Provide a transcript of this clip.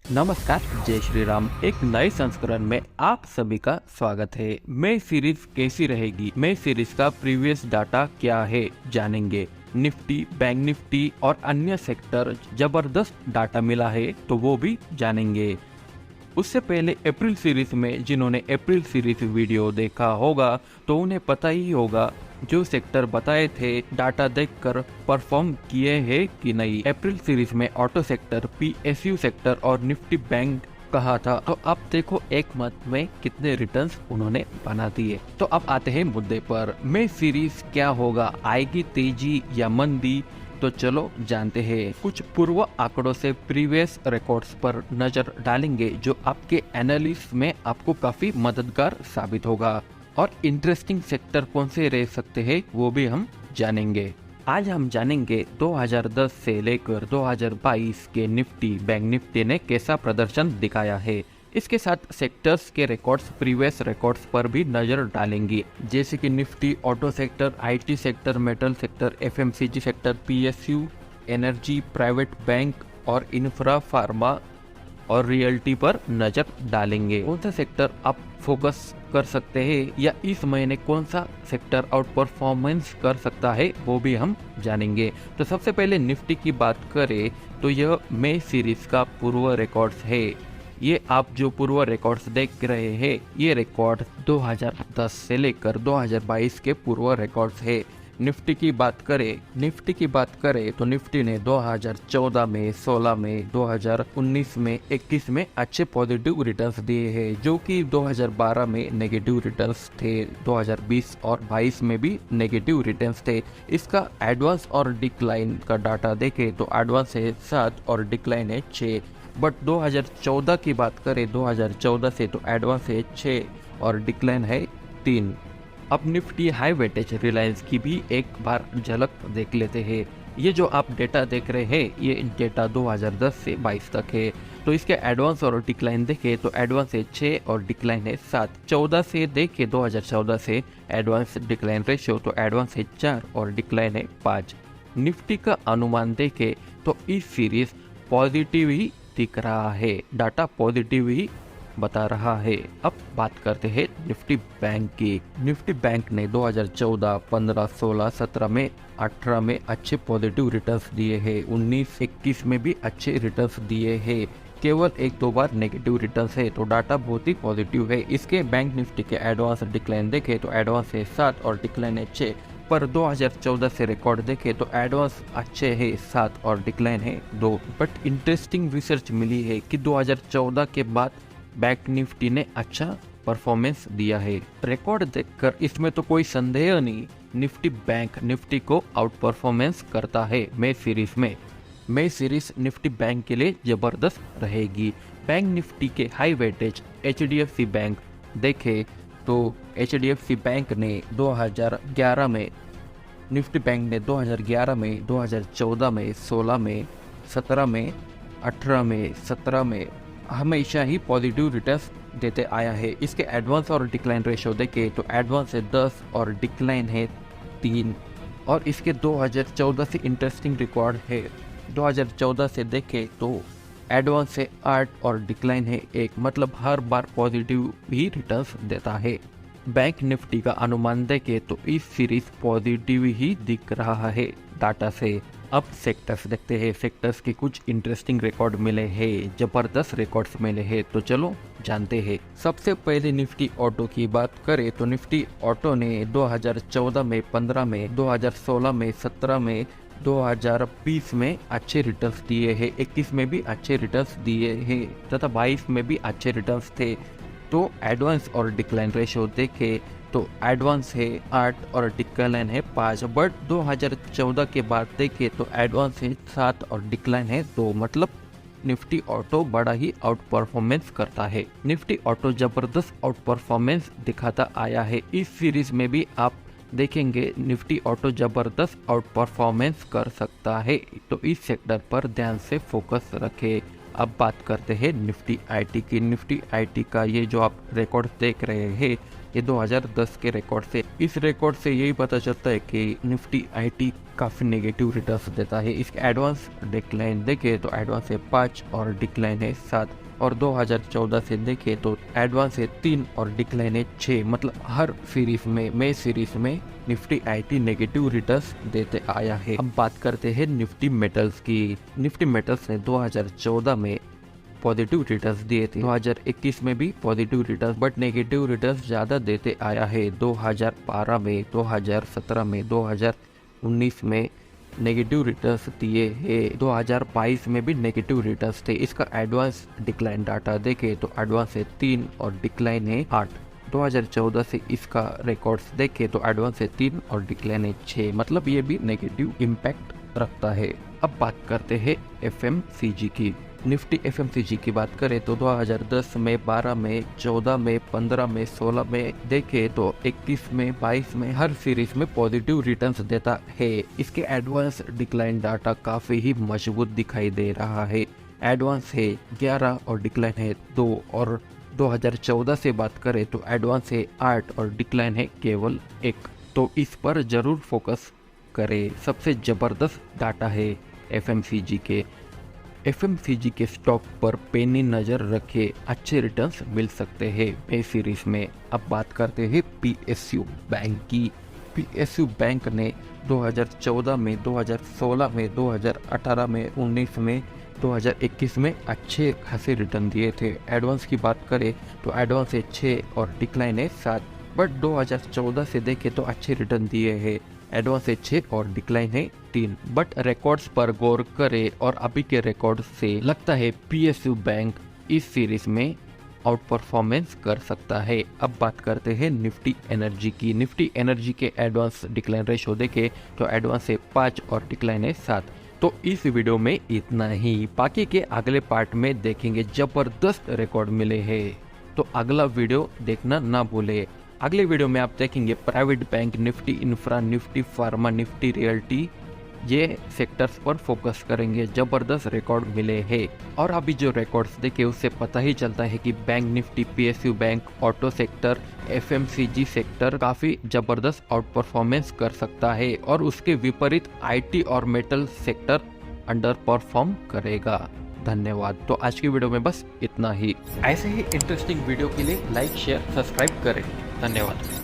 नमस्कार, जय श्री राम। एक नए संस्करण में आप सभी का स्वागत है। मैं सीरीज कैसी रहेगी, मैं सीरीज का प्रीवियस डाटा क्या है जानेंगे। निफ्टी, बैंक निफ्टी और अन्य सेक्टर जबरदस्त डाटा मिला है तो वो भी जानेंगे। उससे पहले अप्रैल सीरीज में जिन्होंने अप्रैल सीरीज वीडियो देखा होगा तो उन्हें पता ही होगा जो सेक्टर बताए थे डाटा देखकर परफॉर्म किए हैं कि नहीं। अप्रैल सीरीज में ऑटो सेक्टर, पीएसयू सेक्टर और निफ्टी बैंक कहा था। तो अब देखो एक मंथ में कितने रिटर्न्स उन्होंने बना दिए। तो अब आते हैं मुद्दे पर। मैं सीरीज क्या होगा, आएगी तेजी या मंदी? तो चलो जानते हैं। कुछ पूर्व आंकड़ों से प्रीवियस रिकॉर्ड्स पर नजर डालेंगे जो आपके एनालिसिस में आपको काफी मददगार साबित होगा। और इंटरेस्टिंग सेक्टर कौन से रह सकते हैं वो भी हम जानेंगे। आज हम जानेंगे 2010 से लेकर 2022 के निफ्टी, बैंक निफ्टी ने कैसा प्रदर्शन दिखाया है। इसके साथ सेक्टर्स के रिकॉर्ड्स, प्रीवियस रिकॉर्ड्स पर भी नजर डालेंगे, जैसे कि Nifty auto sector, IT sector, metal sector, FMCG sector, PSU, energy, private bank और इंफ्रा, फार्मा और रियल्टी पर नजर डालेंगे। कौन सा सेक्टर आप फोकस कर सकते हैं या इस महीने कौन सा सेक्टर आउट परफॉर्मेंस कर सकता है वो भी हम जानेंगे। तो सबसे पहले निफ्टी की बात करें तो यह मई सीरीज का पूर्व रिकॉर्ड्स है। ये आप जो पूर्व रिकॉर्ड्स देख रहे हैं ये रिकॉर्ड 2010 से लेकर 2022 के पूर्व रिकॉर्ड्स है। निफ्टी की बात करें तो निफ्टी ने 2014 में, 16 में, 2019 में, 21 में अच्छे पॉजिटिव रिटर्न्स दिए हैं, जो कि 2012 में नेगेटिव रिटर्न्स थे, 2020 और 22 में भी नेगेटिव रिटर्न्स थे। इसका एडवांस और डिक्लाइन का डाटा देखें तो एडवांस है 7 और डिक्लाइन है 6। बट 2014 की बात करें 2014 से तो एडवांस है 6 और डिक्लाइन है 3। अब निफ्टी हाई वेटेज रिलायंस की भी एक बार झलक देख लेते हैं। ये जो आप डेटा देख रहे हैं ये डेटा 2010 से 22 तक है। तो इसके एडवांस और डिक्लाइन देखें तो एडवांस है 6 और डिक्लाइन है 7। 14 से देखें 2014 से एडवांस डिक्लाइन रेशियो तो एडवांस है 4 और डिक्लाइन है 5। निफ्टी का अनुमान देखें तो इस सीरीज पॉजिटिव ही दिख रहा है, डाटा पॉजिटिव ही बता रहा है। अब बात करते हैं निफ्टी बैंक की। निफ्टी बैंक ने 2014, 15, 16, 17 में, 18 में अच्छे पॉजिटिव रिटर्न्स दिए हैं। 19, 21 में भी अच्छे रिटर्न्स दिए हैं। केवल 1-2 बार नेगेटिव रिटर्न्स है तो डाटा बहुत ही पॉजिटिव है। इसके बैंक निफ्टी के एडवांस डिक्लाइन देखें तो एडवांस है 7 और डिक्लाइन है 6। पर 2014 से रिकॉर्ड देखें तो एडवांस अच्छे है 7 और डिक्लाइन है 2। बट इंटरेस्टिंग रिसर्च मिली है कि 2014 के बाद बैंक निफ्टी ने अच्छा परफॉर्मेंस दिया है। रिकॉर्ड देखकर इसमें तो कोई संदेह नहीं, निफ्टी बैंक निफ्टी को आउट परफॉर्मेंस करता है मई सीरीज में। मई सीरीज निफ्टी बैंक के लिए जबरदस्त रहेगी। बैंक निफ्टी के हाई वेटेज एचडीएफसी बैंक देखे तो एचडीएफसी बैंक ने 2011 में, निफ्टी बैंक ने 2011 में, 2014 में, 16 में, 17 में, 18 में, 17 में हमेशा ही पॉजिटिव रिटर्न्स देते आया है। इसके एडवांस और डिक्लाइन रेशियो देखें तो एडवांस है 10 और डिक्लाइन है 3। और इसके 2014 से इंटरेस्टिंग रिकॉर्ड है। 2014 से देखें तो एडवांस है 8 और डिक्लाइन है 1, मतलब हर बार पॉजिटिव ही रिटर्न्स देता है। बैंक निफ्टी का अनुमान देखें तो इस सीरीज पॉजिटिव ही दिख रहा है डाटा से। अब सेक्टर्स देखते हैं। सेक्टर्स के कुछ इंटरेस्टिंग रिकॉर्ड मिले हैं, जबरदस्त रिकॉर्ड्स मिले हैं, तो चलो जानते हैं। सबसे पहले निफ्टी ऑटो की बात करें तो निफ्टी ऑटो ने 2014 में, 15 में, 2016 में, 17 में, 2020 में अच्छे रिटर्न्स दिए हैं, 21 में भी अच्छे रिटर्न्स दिए हैं तथा 22 में भी अच्छे रिटर्न्स थे। तो एडवांस और डिक्लाइन रेशियो देखें तो एडवांस है 8 और डिक्लाइन है 5। बट 2014 के बाद देखें तो एडवांस है 7 और डिक्लाइन है 2, मतलब निफ्टी ऑटो बड़ा ही आउट परफॉर्मेंस करता है। निफ्टी ऑटो जबरदस्त आउट परफॉर्मेंस दिखाता आया है। इस सीरीज में भी आप देखेंगे निफ्टी ऑटो जबरदस्त आउट परफॉर्मेंस कर सकता है, तो इस सेक्टर पर ध्यान से फोकस रखें। अब बात करते हैं निफ्टी आईटी की। निफ्टी आईटी का ये जो आप रिकॉर्ड देख रहे हैं ये 2010 के रिकॉर्ड से। इस रिकॉर्ड से यही पता चलता है कि निफ्टी आईटी काफी नेगेटिव रिटर्न्स देता है। इसके एडवांस डिक्लाइन देखे तो एडवांस है 5 और डिक्लाइन है 7, और 2014 से देखे तो एडवांस है 3 और डिक्लाइन है 6। मतलब हर सीरीज में मई सीरीज में निफ्टी आईटी नेगेटिव रिटर्न्स देते आया है। अब बात करते हैं निफ्टी मेटल्स की। निफ्टी मेटल्स ने 2014 में पॉजिटिव रिटर्न्स दिए थे, 2021 में भी positive returns, but negative returns ज्यादा देते आया है। 2012 में, 2017 में, 2019 में नेगेटिव रिटर्न्स दिए हैं। 2022 में भी नेगेटिव रिटर्न्स थे। इसका एडवांस डिक्लाइन डाटा देखे तो एडवांस है 3 और डिक्लाइन है 8। 2014 से इसका रिकॉर्ड्स देखे तो एडवांस है 3 और डिक्लाइन है 6। मतलब ये भी नेगेटिव इम्पैक्ट रखता है। अब बात करते हैं एफएमसीजी की। निफ्टी एफएमसीजी की बात करें तो 2010 में, 12 में, 14 में, 15 में, 16 में देखे तो 21 में, 22 में हर सीरीज में पॉजिटिव रिटर्न्स देता है। इसके एडवांस डिक्लाइन डाटा काफी ही मजबूत दिखाई दे रहा है। एडवांस है 11 और डिक्लाइन है 2। और 2014 से बात करें तो एडवांस है 8 और डिक्लाइन है केवल 1। तो इस पर जरूर फोकस करें। सबसे जबरदस्त डाटा है एफएमसीजी के। एफएमसीजी के स्टॉक पर पैनी नजर रखे, अच्छे रिटर्न्स मिल सकते हैं मई सीरीज में। अब बात करते हैं पीएसयू बैंक की। पीएसयू बैंक ने 2014 में, 2016 में, 2018 में, 19 में, 2021 में अच्छे खासे रिटर्न दिए थे। एडवांस की बात करें तो एडवांस है 6 और डिक्लाइन है 7। बट 2014 से देखे तो अच्छे रिटर्न दिए हैं। एडवांस है 6 और डिक्लाइन है 3। बट रिकॉर्ड्स पर गौर करें और अभी के रिकॉर्ड से लगता है पीएसयू बैंक इस सीरीज में आउट परफॉर्मेंस कर सकता है। अब बात करते हैं निफ्टी एनर्जी की। निफ्टी एनर्जी के एडवांस डिक्लाइन रेशो देखे तो एडवांस है 5 और डिक्लाइन है 7। तो इस वीडियो में इतना ही। बाकी के अगले पार्ट में देखेंगे जबरदस्त रिकॉर्ड मिले हैं, तो अगला वीडियो देखना ना भूले। अगले वीडियो में आप देखेंगे private bank, Nifty infra, Nifty pharma, Nifty realty, ये सेक्टर्स पर फोकस करेंगे। जबरदस्त रिकॉर्ड मिले हैं। और अभी जो रिकॉर्ड्स देखे उससे पता ही चलता है कि bank Nifty, PSU bank, auto sector, FMCG sector काफी जबरदस्त आउट परफॉर्मेंस कर सकता है, और उसके विपरीत आईटी और मेटल सेक्टर अंडर परफॉर्म करेगा। धन्यवाद। तो आज की वीडियो में बस इतना ही। ऐसे ही इंटरेस्टिंग वीडियो के लिए लाइक, शेयर, सब्सक्राइब करें। धन्यवाद।